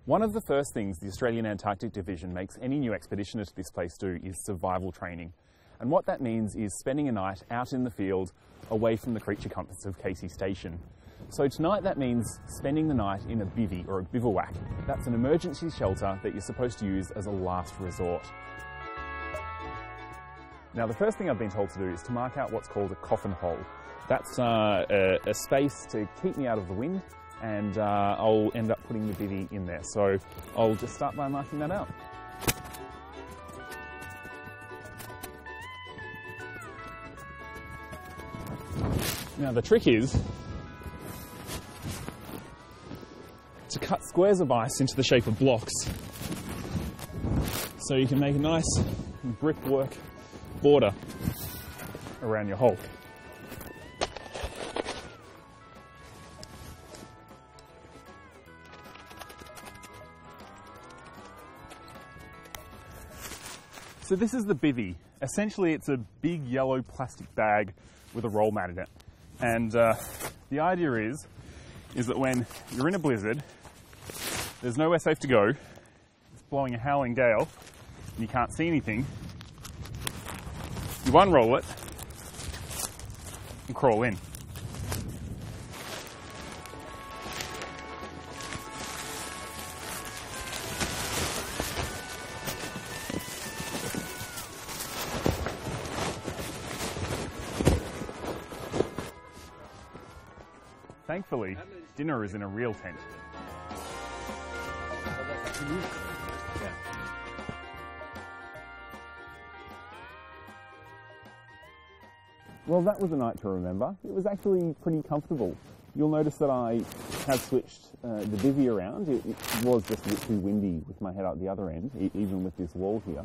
One of the first things the Australian Antarctic Division makes any new expeditioner to this place do is survival training. And what that means is spending a night out in the field away from the creature comforts of Casey Station. So tonight that means spending the night in a bivvy or a bivouac. That's an emergency shelter that you're supposed to use as a last resort. Now the first thing I've been told to do is to mark out what's called a coffin hole. That's a space to keep me out of the wind, and I'll end up putting the bivvy in there. So I'll just start by marking that out. Now the trick is to cut squares of ice into the shape of blocks so you can make a nice brickwork border around your hole. So this is the bivvy. Essentially it's a big yellow plastic bag with a roll mat in it. And the idea is that when you're in a blizzard, there's nowhere safe to go, it's blowing a howling gale, and you can't see anything, you unroll it and crawl in. Thankfully, dinner is in a real tent. Well, that was a night to remember. It was actually pretty comfortable. You'll notice that I have switched the bivvy around. It was just a bit too windy with my head out the other end, even with this wall here.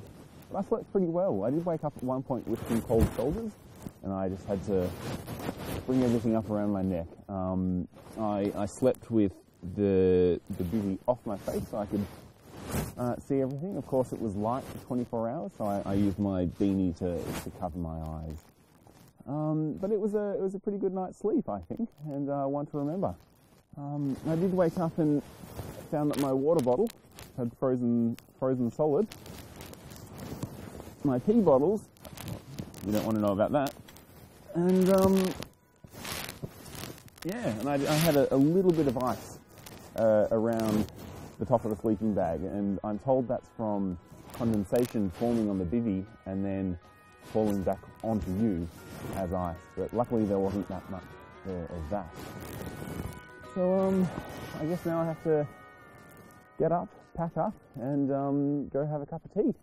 But I slept pretty well. I did wake up at one point with some cold shoulders, and I just had to bring everything up around my neck. I slept with the bivvy off my face so I could see everything. Of course, it was light for 24 hours, so I used my beanie to cover my eyes. But it was a pretty good night's sleep, I think, and one to remember. I did wake up and found that my water bottle had frozen solid. My pee bottles, you don't want to know about that. And yeah, and I had a little bit of ice around the top of the sleeping bag, and I'm told that's from condensation forming on the bivvy and then falling back onto you as ice. But luckily there wasn't that much of that. So I guess now I have to get up, pack up, and go have a cup of tea.